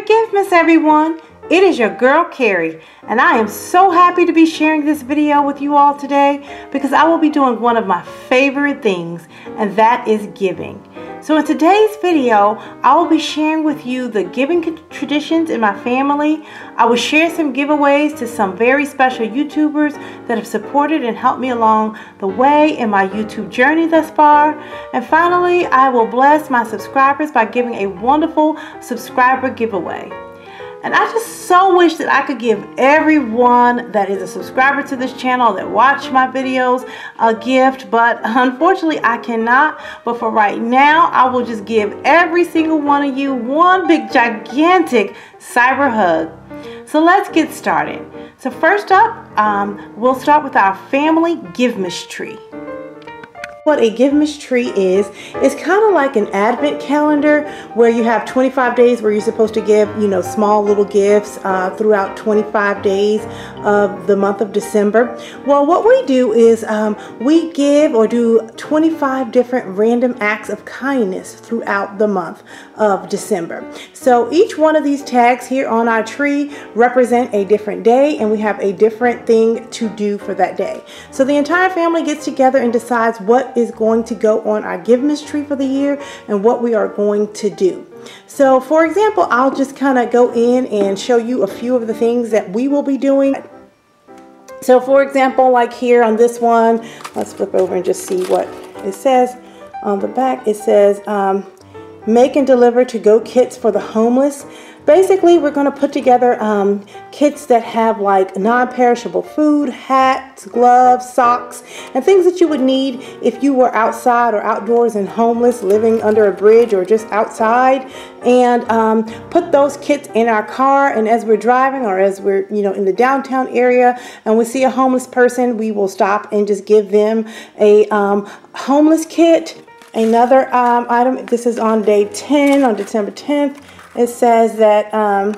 Merry Giftmas, everyone! It is your girl Carrie, and I am so happy to be sharing this video with you all today because I will be doing one of my favorite things, and that is giving. So in today's video, I will be sharing with you the giving traditions in my family. I will share some giveaways to some very special YouTubers that have supported and helped me along the way in my YouTube journey thus far. And finally, I will bless my subscribers by giving a wonderful subscriber giveaway. And I just so wish that I could give everyone that is a subscriber to this channel that watch my videos a gift, but unfortunately I cannot. But for right now, I will just give every single one of you one big gigantic cyber hug. So let's get started. So first up, we'll start with our family Givemas tree. What a Givemas tree is kind of like an advent calendar where you have 25 days where you're supposed to give, small little gifts throughout 25 days of the month of December. Well, what we do is we give or do 25 different random acts of kindness throughout the month of December. So each one of these tags here on our tree represent a different day, and we have a different thing to do for that day. So the entire family gets together and decides what is going to go on our Givemas tree for the year and what we are going to do. So for example, I'll just kind of go in and show you a few of the things that we will be doing. So for example, like here on this one, let's flip over and just see what it says. On the back it says make and deliver to-go kits for the homeless. Basically, we're going to put together kits that have like non-perishable food, hats, gloves, socks, and things that you would need if you were outside or outdoors and homeless, living under a bridge or just outside, and put those kits in our car. And as we're driving or as we're in the downtown area and we see a homeless person, we will stop and just give them a homeless kit. Another item, this is on day 10, on December 10th. It says that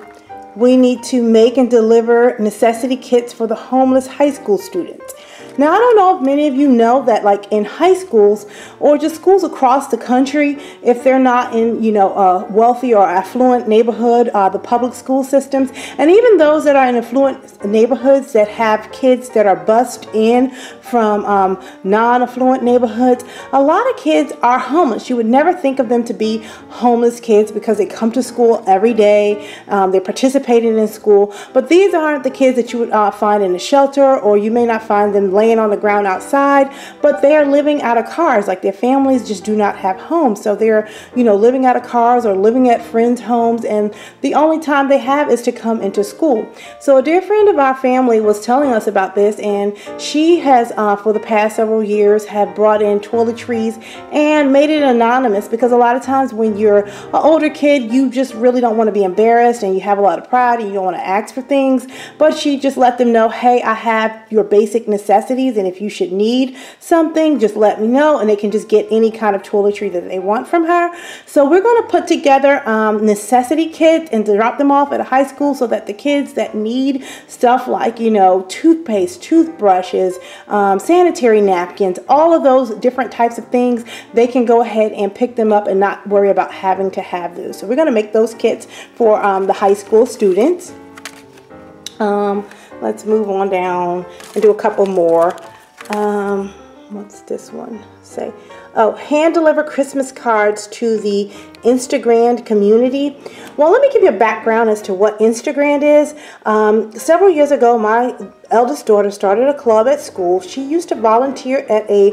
we need to make and deliver necessity kits for the homeless high school students. Now, I don't know if many of you know that, like in high schools or just schools across the country, if they're not in, a wealthy or affluent neighborhood, the public school systems, and even those that are in affluent neighborhoods that have kids that are bused in from non-affluent neighborhoods, a lot of kids are homeless. You would never think of them to be homeless kids because they come to school every day, they're participating in school, but these aren't the kids that you would find in a shelter, or you may not find them laying on the ground outside, but they are living out of cars. Like their families just do not have homes, so they're living out of cars or living at friends' homes, and the only time they have is to come into school. So a dear friend of our family was telling us about this, and she has for the past several years have brought in toiletries and made it anonymous, because a lot of times when you're an older kid, you just really don't want to be embarrassed and you have a lot of pride and you don't want to ask for things. But she just let them know, hey, I have your basic necessities, and if you should need something, just let me know, and they can just get any kind of toiletry that they want from her. So we're going to put together necessity kits and drop them off at a high school so that the kids that need stuff like toothpaste, toothbrushes, sanitary napkins, all of those different types of things, they can go ahead and pick them up and not worry about having to have those. So we're going to make those kits for the high school students. Let's move on down and do a couple more. What's this one say? Oh, hand deliver Christmas cards to the Instagram community. Well, let me give you a background as to what Instagram is. Several years ago, my eldest daughter started a club at school. She used to volunteer at a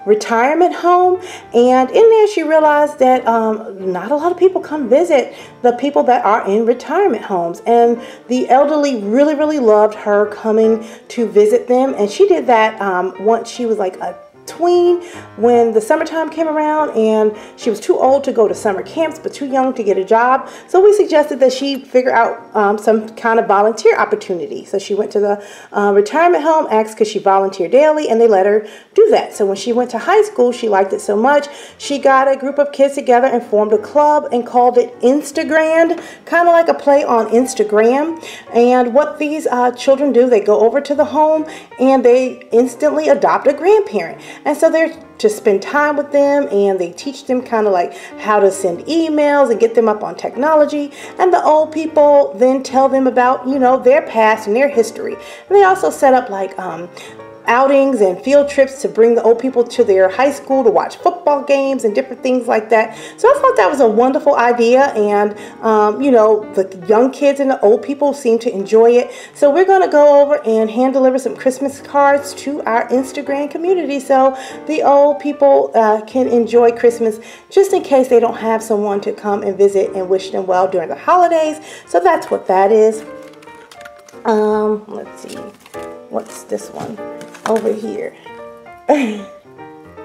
retirement home, and in there she realized that not a lot of people come visit the people that are in retirement homes, and the elderly really loved her coming to visit them. And she did that once she was like a tween, when the summertime came around, and she was too old to go to summer camps but too young to get a job. So we suggested that she figure out some kind of volunteer opportunity. So she went to the retirement home, asked could she volunteer daily, and they let her do that. So when she went to high school, she liked it so much, she got a group of kids together and formed a club and called it Instagram, kind of like a play on Instagram. And what these children do, they go over to the home and they instantly adopt a grandparent. And so they're to spend time with them, and they teach them kind of like how to send emails and get them up on technology. And the old people then tell them about, you know, their past and their history. And they also set up like outings and field trips to bring the old people to their high school to watch football games and different things like that. So I thought that was a wonderful idea, and you know, the young kids and the old people seem to enjoy it. So we're going to go over and hand deliver some Christmas cards to our Instagram community so the old people can enjoy Christmas, just in case they don't have someone to come and visit and wish them well during the holidays. So that's what that is. Let's see, what's this one over here?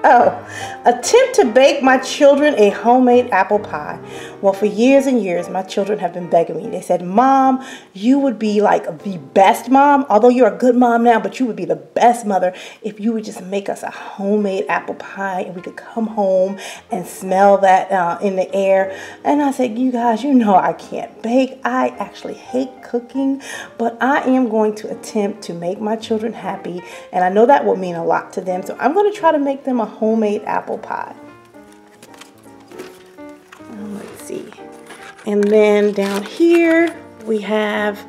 Oh, attempt to bake my children a homemade apple pie. Well, for years and years, my children have been begging me. They said, Mom, you would be like the best mom, although you're a good mom now, but you would be the best mother if you would just make us a homemade apple pie and we could come home and smell that in the air. And I said, you guys, you know I can't bake. I actually hate cooking, but I am going to attempt to make my children happy, and I know that will mean a lot to them. So I'm going to try to make them a homemade apple pie. Let's see. And then down here we have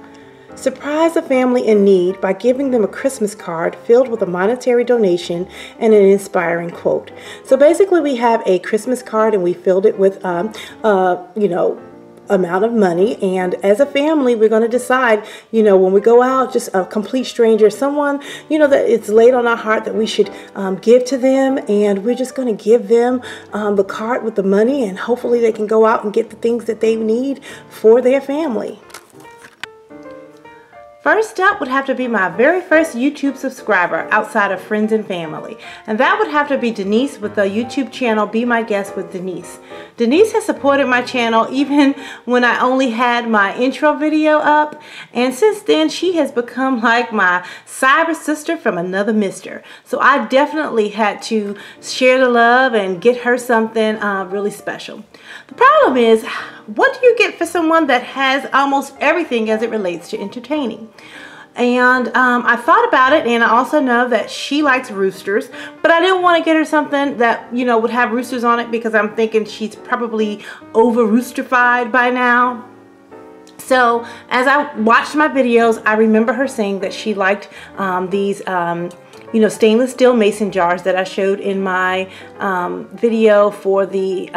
surprise a family in need by giving them a Christmas card filled with a monetary donation and an inspiring quote. So basically we have a Christmas card and we filled it with you know, amount of money, and as a family we're going to decide, you know, when we go out, just a complete stranger, someone, you know, that it's laid on our heart that we should give to them, and we're just going to give them the card with the money, and hopefully they can go out and get the things that they need for their family. First up would have to be my very first YouTube subscriber outside of friends and family. And that would have to be Denise with the YouTube channel Be My Guest with Denise. Denise has supported my channel even when I only had my intro video up. And since then, she has become like my cyber sister from another mister. So I definitely had to share the love and get her something really special. The problem is, what do you get for someone that has almost everything as it relates to entertaining? And I thought about it, and I also know that she likes roosters, but I didn't want to get her something that, you know, would have roosters on it, because I'm thinking she's probably over roosterified by now. So as I watched my videos, I remember her saying that she liked these you know, stainless steel mason jars that I showed in my video for the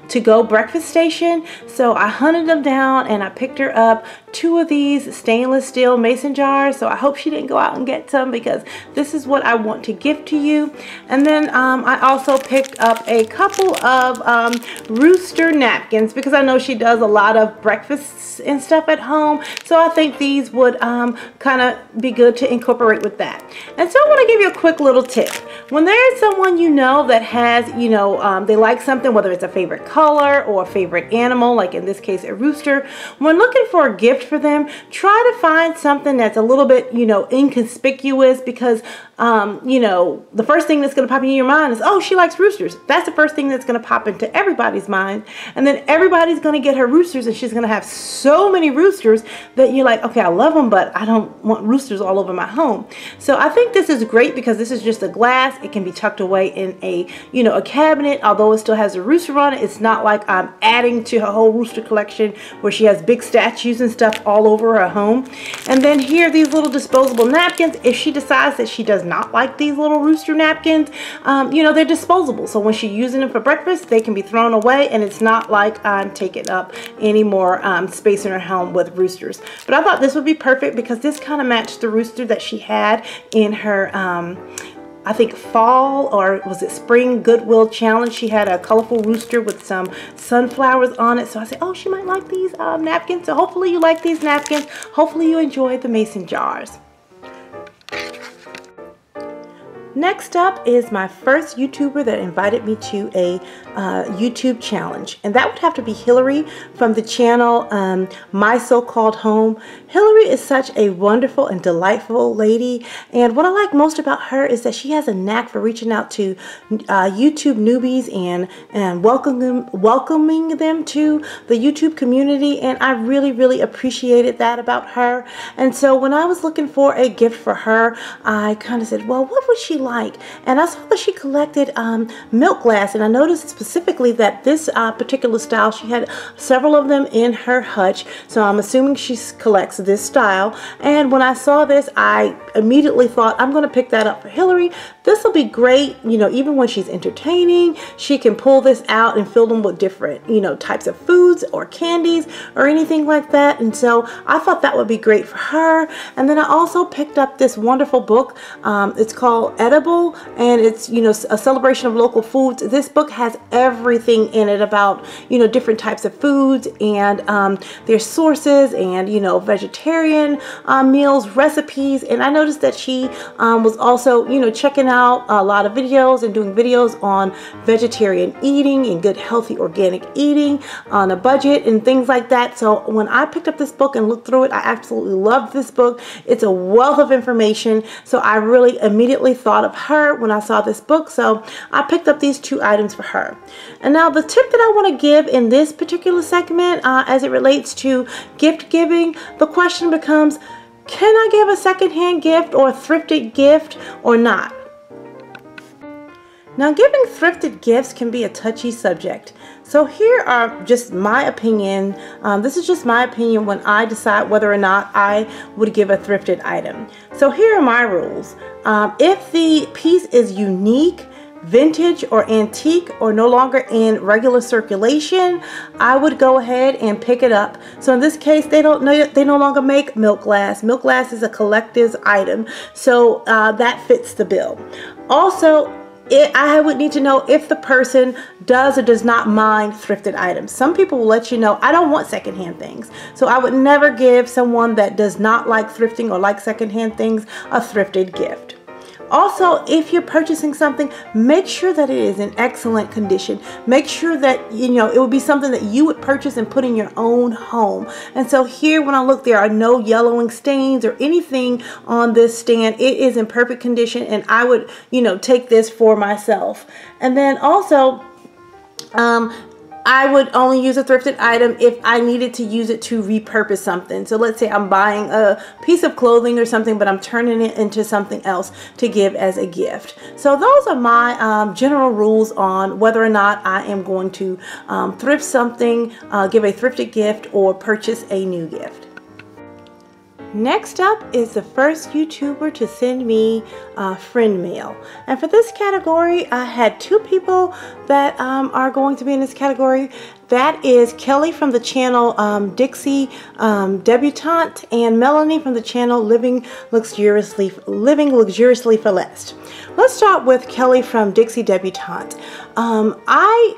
to-go breakfast station. So I hunted them down and I picked her up 2 of these stainless steel mason jars. So I hope she didn't go out and get some, because this is what I want to gift to you. And then I also picked up a couple of rooster napkins, because I know she does a lot of breakfasts and stuff at home. So I think these would kind of be good to incorporate with that. And so I want to give you a quick little tip. When there is someone you know that has, you know, they like something, whether it's a favorite color or a favorite animal, like in this case a rooster, when looking for a gift for them, try to find something that's a little bit, you know, inconspicuous, because you know, the first thing that's going to pop in your mind is, oh, she likes roosters. That's the first thing that's going to pop into everybody's mind, and then everybody's going to get her roosters, and she's going to have so many roosters that you're like, okay, I love them, but I don't want roosters all over my home. So I think this is great, because this is just a glass. It can be tucked away in a, you know, a cabinet. Although it still has a rooster on it, it's not like I'm adding to her whole rooster collection where she has big statues and stuff all over her home. And then here, these little disposable napkins. If she decides that she does not like these little rooster napkins, you know, they're disposable. So when she's using them for breakfast, they can be thrown away, and it's not like I'm taking up any more space in her home with roosters. But I thought this would be perfect, because this kind of matched the rooster that she had in her I think fall, or was it spring Goodwill challenge. She had a colorful rooster with some sunflowers on it. So I said, oh, she might like these napkins. So hopefully you like these napkins. Hopefully you enjoy the mason jars. Next up is my first YouTuber that invited me to a YouTube challenge, and that would have to be Hillary from the channel My So-Called Home. Hillary is such a wonderful and delightful lady, and what I like most about her is that she has a knack for reaching out to YouTube newbies and welcoming them to the YouTube community, and I really appreciated that about her. And so when I was looking for a gift for her, I kind of said, well, what would she like. And I saw that she collected milk glass, and I noticed specifically that this particular style, she had several of them in her hutch, so I'm assuming she collects this style. And when I saw this, I immediately thought, I'm going to pick that up for Hillary. This will be great, you know, even when she's entertaining, she can pull this out and fill them with different, you know, types of foods or candies or anything like that. And so I thought that would be great for her. And then I also picked up this wonderful book. It's called Edible, and it's, you know, a celebration of local foods. This book has everything in it about, you know, different types of foods and their sources and, you know, vegetarian meals, recipes. And I noticed that she was also, you know, checking out a lot of videos and doing videos on vegetarian eating and good healthy organic eating on a budget and things like that. So when I picked up this book and looked through it, I absolutely loved this book. It's a wealth of information, so I really immediately thought of her when I saw this book. So I picked up these 2 items for her. And now the tip that I want to give in this particular segment as it relates to gift giving, the question becomes, can I give a secondhand gift or a thrifted gift or not? Now, giving thrifted gifts can be a touchy subject. So here are just my opinion. This is just my opinion when I decide whether or not I would give a thrifted item. So here are my rules. If the piece is unique, vintage or antique or no longer in regular circulation, I would go ahead and pick it up. So in this case, they no longer make milk glass. Milk glass is a collector's item, so that fits the bill. Also, I would need to know if the person does or does not mind thrifted items. Some people will let you know, I don't want secondhand things. So I would never give someone that does not like thrifting or like secondhand things a thrifted gift. Also, if you're purchasing something, make sure that it is in excellent condition. Make sure that, you know, it would be something that you would purchase and put in your own home. And so here, when I look, there are no yellowing stains or anything on this stand. It is in perfect condition, and I would, you know, take this for myself. And then also, I would only use a thrifted item if I needed to use it to repurpose something. So let's say I'm buying a piece of clothing or something, but I'm turning it into something else to give as a gift. So those are my general rules on whether or not I am going to thrift something, give a thrifted gift, or purchase a new gift. Next up is the first YouTuber to send me friend mail. And for this category, I had 2 people that are going to be in this category. That is Kelly from the channel Dixie Debutante, and Melanie from the channel Living Luxuriously for Less. Let's start with Kelly from Dixie Debutante. I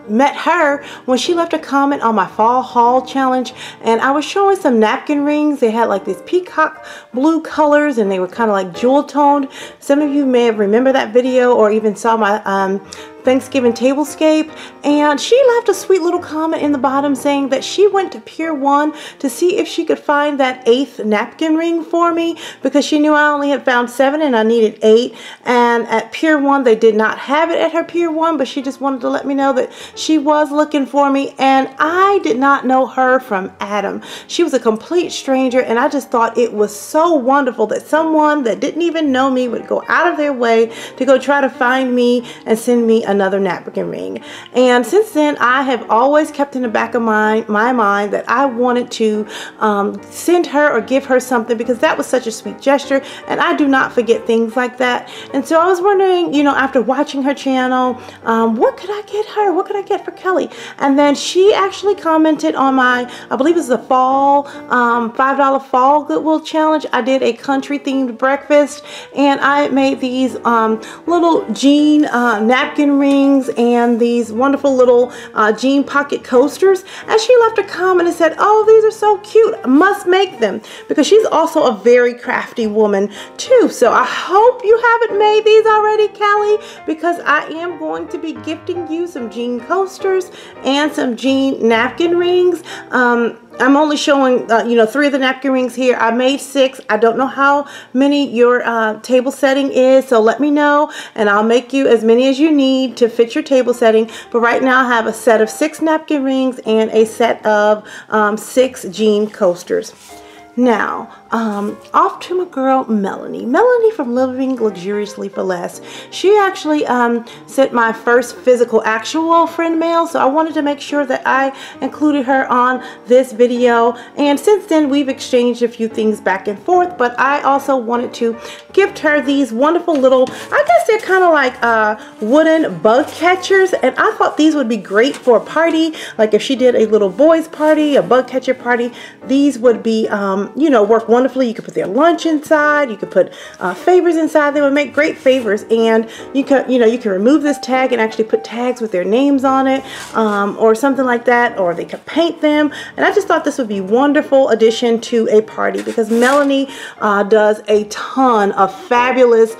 met her when she left a comment on my fall haul challenge, and I was showing some napkin rings. They had like these peacock blue colors, and they were kind of like jewel toned. Some of you may have remembered that video or even saw my Thanksgiving tablescape, and she left a sweet little comment in the bottom saying that she went to Pier 1 to see if she could find that 8th napkin ring for me, because she knew I only had found 7 and I needed 8, and at Pier 1 they did not have it at her Pier 1, but she just wanted to let me know that she was looking for me. And I did not know her from Adam. She was a complete stranger, and I just thought it was so wonderful that someone that didn't even know me would go out of their way to go try to find me and send me another napkin ring. And since then, I have always kept in the back of my mind that I wanted to send her or give her something, because that was such a sweet gesture, and I do not forget things like that. And so I was wondering, you know, after watching her channel, what could I get her? What could I get for Kelly? And then she actually commented on my, I believe it was the fall $5 fall Goodwill challenge. I did a country themed breakfast, and I made these little jean napkin rings and these wonderful little jean pocket coasters. And she left a comment and said, oh, these are so cute, I must make them, because she's also a very crafty woman too. So I hope you haven't made these already, Kelly, because I am going to be gifting you some jean coasters and some jean napkin rings. I'm only showing, you know, 3 of the napkin rings here. I made 6. I don't know how many your table setting is, so let me know, and I'll make you as many as you need to fit your table setting. But right now I have a set of 6 napkin rings and a set of 6 jean coasters. Now, off to my girl Melanie. Melanie from Living Luxuriously for Less. She actually sent my first physical actual friend mail, so I wanted to make sure that I included her on this video. And since then we've exchanged a few things back and forth, but I also wanted to gift her these wonderful little, I guess they're kind of like wooden bug catchers, and I thought these would be great for a party. Like if she did a little boys party, a bug catcher party, these would be you know, work wonderfully. You could put their lunch inside, you could put favors inside. They would make great favors, and you could, you know, you can remove this tag and actually put tags with their names on it, or something like that, or they could paint them. And I just thought this would be a wonderful addition to a party, because Melanie does a ton of fabulous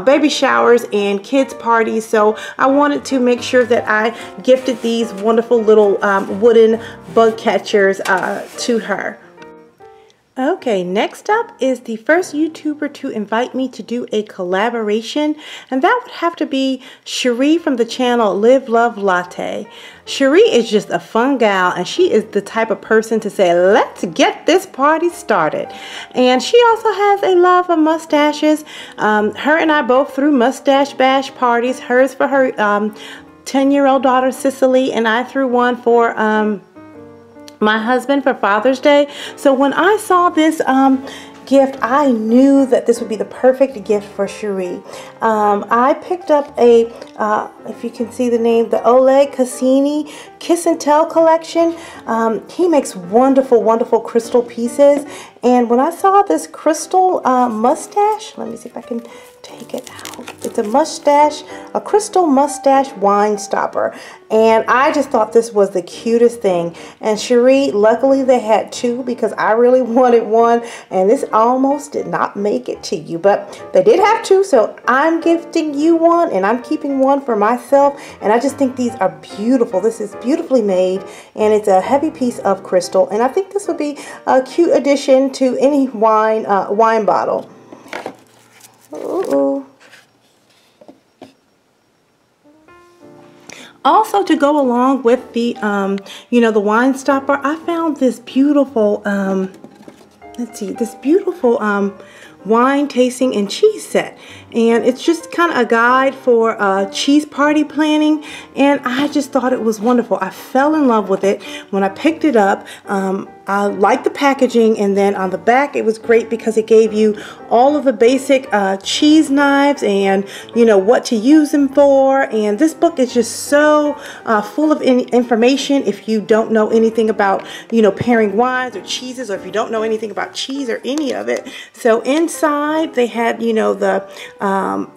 baby showers and kids parties, so I wanted to make sure that I gifted these wonderful little wooden bug catchers to her. Okay, next up is the first YouTuber to invite me to do a collaboration, and that would have to be Sheree from the channel Live Love Latte. Sheree is just a fun gal, and she is the type of person to say, let's get this party started. And she also has a love of mustaches. Her and I both threw mustache bash parties, hers for her 10-year-old daughter Cicely, and I threw one for my husband for Father's Day. So when I saw this gift, I knew that this would be the perfect gift for Sheree. I picked up a, if you can see the name, the Oleg Cassini Kiss and Tell collection. He makes wonderful, wonderful crystal pieces. And when I saw this crystal mustache, let me see if I can take it out. It's a mustache, a crystal mustache wine stopper. And I just thought this was the cutest thing. And Sheree, luckily they had two, because I really wanted one, and this almost did not make it to you, but they did have two, so I'm gifting you one, and I'm keeping one for myself. And I just think these are beautiful. This is beautifully made, and it's a heavy piece of crystal, and I think this would be a cute addition to any wine bottle. Ooh. Also, to go along with the you know, the wine stopper, I found this beautiful let's see, this beautiful wine tasting and cheese set, and it's just kind of a guide for cheese party planning, and I just thought it was wonderful. I fell in love with it when I picked it up. I liked the packaging, and then on the back it was great because it gave you all of the basic cheese knives and, you know, what to use them for. And this book is just so full of information if you don't know anything about, you know, pairing wines or cheeses, or if you don't know anything about cheese or any of it. So inside they had, you know, the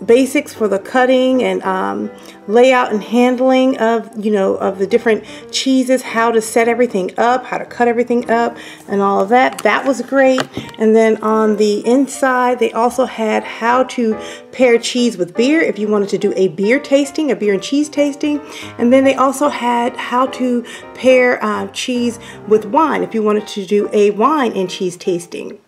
basics for the cutting and layout and handling of, you know, of the different cheeses, how to set everything up, how to cut everything up, and all of that. That was great. And then on the inside they also had how to pair cheese with beer if you wanted to do a beer tasting, a beer and cheese tasting. And then they also had how to pair cheese with wine if you wanted to do a wine and cheese tasting.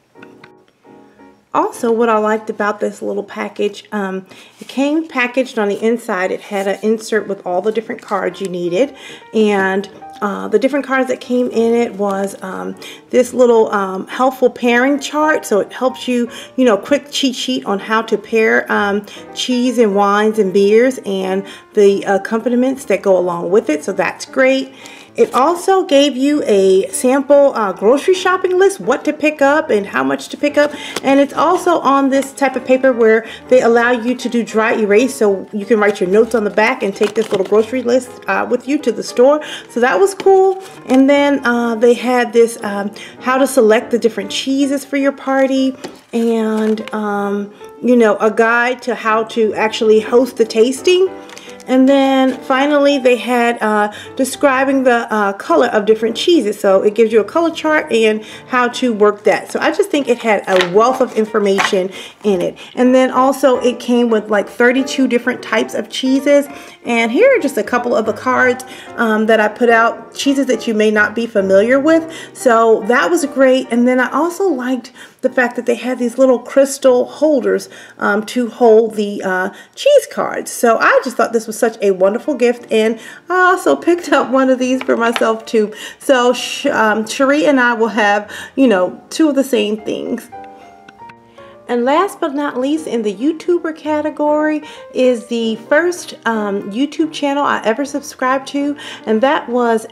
Also, what I liked about this little package, it came packaged on the inside. It had an insert with all the different cards you needed, and the different cards that came in it was this little helpful pairing chart. So it helps you, you know, quick cheat sheet on how to pair cheese and wines and beers and the accompaniments that go along with it. So that's great. It also gave you a sample grocery shopping list, what to pick up and how much to pick up. And it's also on this type of paper where they allow you to do dry erase, so you can write your notes on the back and take this little grocery list with you to the store. So that was cool. And then they had this how to select the different cheeses for your party, and you know, a guide to how to actually host the tasting. And then finally they had describing the color of different cheeses. So it gives you a color chart and how to work that. So I just think it had a wealth of information in it. And then also it came with like 32 different types of cheeses. And here are just a couple of the cards that I put out, cheeses that you may not be familiar with. So that was great. And then I also liked the fact that they had these little crystal holders to hold the cheese cards. So I just thought this was such a wonderful gift, and I also picked up one of these for myself too. So Sheree and I will have, you know, two of the same things. And last but not least, in the YouTuber category is the first YouTube channel I ever subscribed to, and that was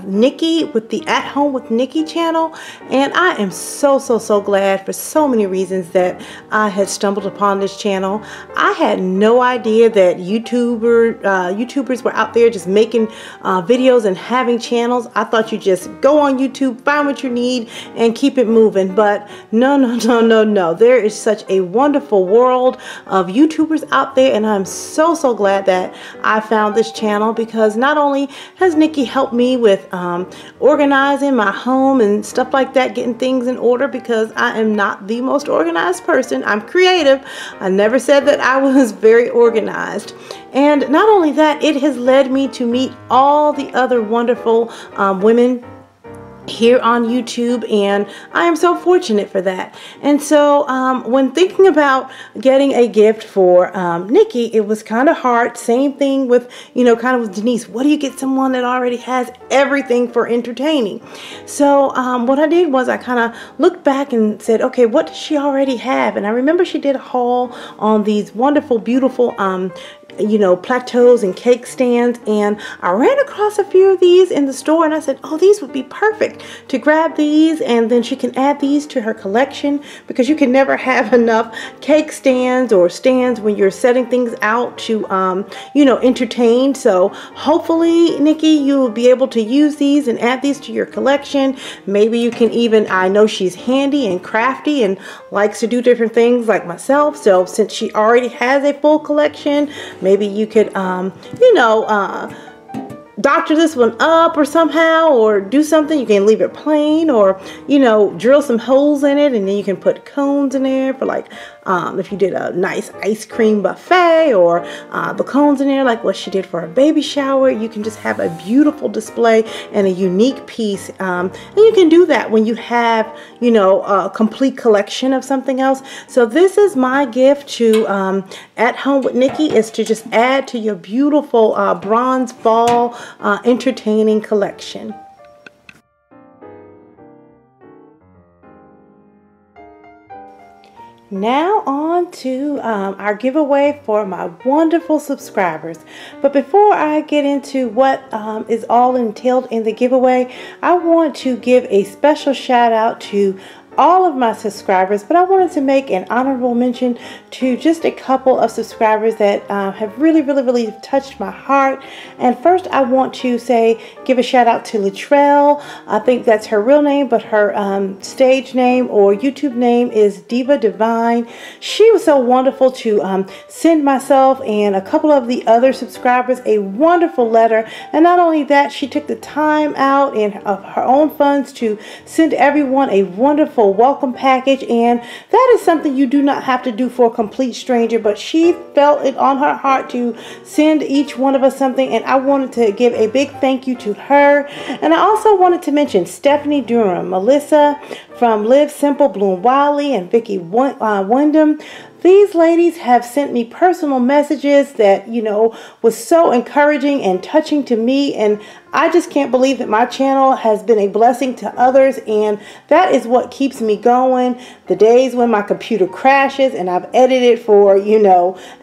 Nikki with the At Home with Nikki channel. And I am so glad for so many reasons that I had stumbled upon this channel. I had no idea that YouTubers were out there just making videos and having channels. I thought you just go on YouTube, find what you need, and keep it moving. But no. There is such a wonderful world of YouTubers out there, and I'm so glad that I found this channel, because not only has Nikki helped me with organizing my home and stuff like that, getting things in order, because I am not the most organized person. I'm creative. I never said that I was very organized. And not only that, it has led me to meet all the other wonderful women here on YouTube, and I am so fortunate for that. And so when thinking about getting a gift for Nikki, it was kind of hard. Same thing with, kind of with Denise. What do you get someone that already has everything for entertaining? So what I did was I kind of looked back and said, okay, what does she already have? And I remember she did a haul on these wonderful, beautiful plateaus and cake stands, and I ran across a few of these in the store, and I said, oh, these would be perfect to grab these, and then she can add these to her collection, because you can never have enough cake stands or stands when you're setting things out to entertain. So hopefully, Nikki, you will be able to use these and add these to your collection. Maybe you can even, I know she's handy and crafty and likes to do different things like myself, so since she already has a full collection, maybe you could, doctor this one up or somehow, or do something. You can leave it plain, or, drill some holes in it, and then you can put cones in there for, like, if you did a nice ice cream buffet, or the cones in there like what she did for a baby shower. You can just have a beautiful display and a unique piece. And you can do that when you have, a complete collection of something else. So this is my gift to At Home with Nikki, is to just add to your beautiful bronze fall entertaining collection. Now on to our giveaway for my wonderful subscribers. But before I get into what is all entailed in the giveaway, I want to give a special shout out to all of my subscribers, but I wanted to make an honorable mention to just a couple of subscribers that have really touched my heart. And first, I want to give a shout out to Latrell. I think that's her real name, but her stage name or YouTube name is Diva Divine. She was so wonderful to send myself and a couple of the other subscribers a wonderful letter. And not only that, she took the time out in her own funds to send everyone a wonderful welcome package, and that is something you do not have to do for a complete stranger, but she felt it on her heart to send each one of us something, and I wanted to give a big thank you to her. And I also wanted to mention Stephanie Durham, Melissa from Live Simple, Bloom Wiley, and Vicky Wyndham. These ladies have sent me personal messages that, was so encouraging and touching to me, and I just can't believe that my channel has been a blessing to others, and that is what keeps me going. The days when my computer crashes and I've edited for,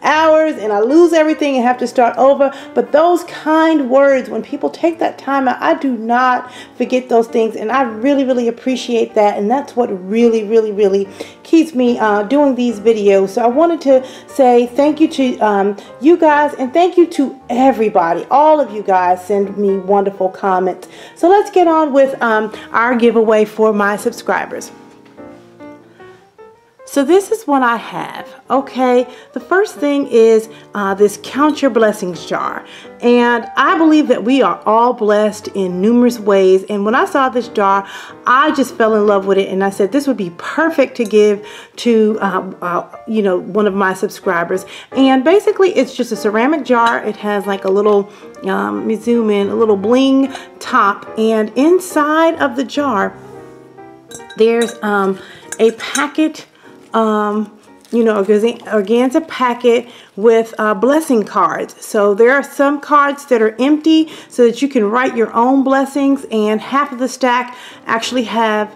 hours, and I lose everything and have to start over. But those kind words, when people take that time out, I do not forget those things, and I really appreciate that, and that's what really keeps me doing these videos. So I wanted to say thank you to you guys, and thank you to everybody. All of you guys send me wonderful comments. So let's get on with our giveaway for my subscribers. So this is what I have. Okay, the first thing is this Count Your Blessings jar, and I believe that we are all blessed in numerous ways. And when I saw this jar, I just fell in love with it, and I said this would be perfect to give to one of my subscribers. And basically, it's just a ceramic jar. It has like a little let me zoom in, a little bling top, and inside of the jar there's a packet, organza packet with blessing cards. So there are some cards that are empty so that you can write your own blessings, and half of the stack actually have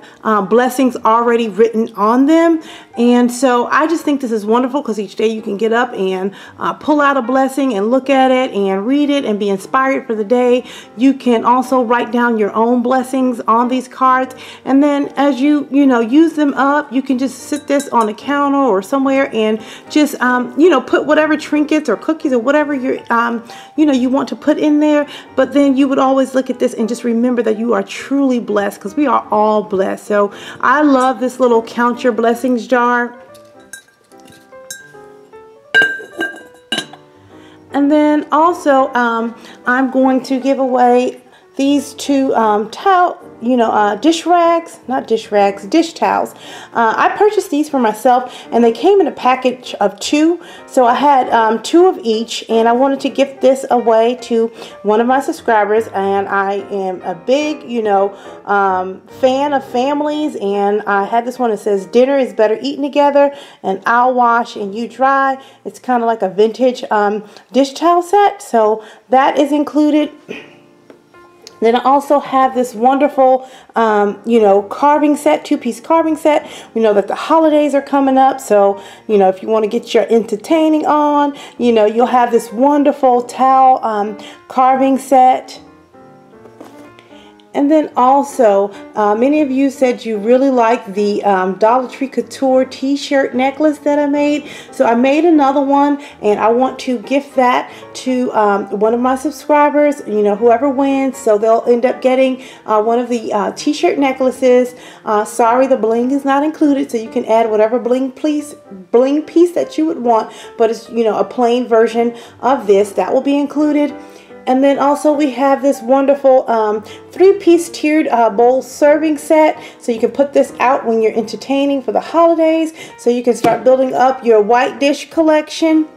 blessings already written on them. And so I just think this is wonderful because each day you can get up and pull out a blessing and look at it and read it and be inspired for the day. You can also write down your own blessings on these cards, and then as you use them up, you can just sit this on a counter or somewhere and just put whatever trinkets or cookies or whatever you want to put in there. But then you would always look at this and just remember that you are truly blessed, because we are all blessed. So I love this little count your blessings jar. And then also I'm going to give away these two dish towels. I purchased these for myself, and they came in a package of 2. So I had 2 of each, and I wanted to give this away to one of my subscribers. And I am a big, fan of families, and I had this one that says dinner is better eaten together, and I'll wash and you dry. It's kind of like a vintage dish towel set, so that is included. Then I also have this wonderful, carving set, 2-piece carving set. We know that the holidays are coming up, so, if you want to get your entertaining on, you'll have this wonderful towel carving set. And then also, many of you said you really like the Dollar Tree Couture t-shirt necklace that I made. So I made another one, and I want to gift that to one of my subscribers, whoever wins. So they'll end up getting one of the t-shirt necklaces. Sorry, the bling is not included, so you can add whatever bling piece that you would want. But it's, a plain version of this. That will be included. And then also we have this wonderful 3-piece tiered bowl serving set. So you can put this out when you're entertaining for the holidays. So you can start building up your white dish collection.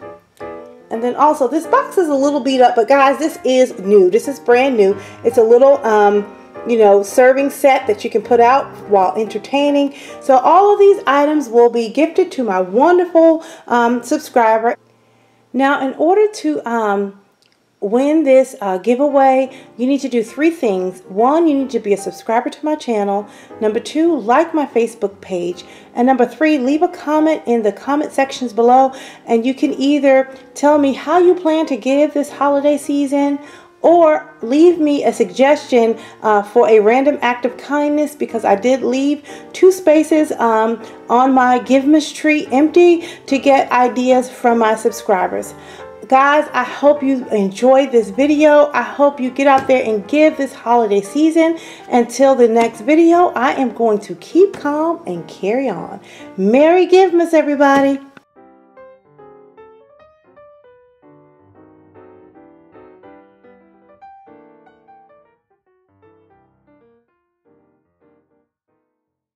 And then also, this box is a little beat up, but guys, this is new. This is brand new. It's a little serving set that you can put out while entertaining. So all of these items will be gifted to my wonderful subscriber. Now, in order to win this giveaway, you need to do 3 things. 1, you need to be a subscriber to my channel. Number 2, like my Facebook page. And number 3, leave a comment in the comment sections below. And you can either tell me how you plan to give this holiday season, or leave me a suggestion for a random act of kindness, because I did leave 2 spaces on my Givemas tree empty to get ideas from my subscribers. Guys, I hope you enjoyed this video. I hope you get out there and give this holiday season. Until the next video, I am going to keep calm and carry on. Merry Givemas, everybody.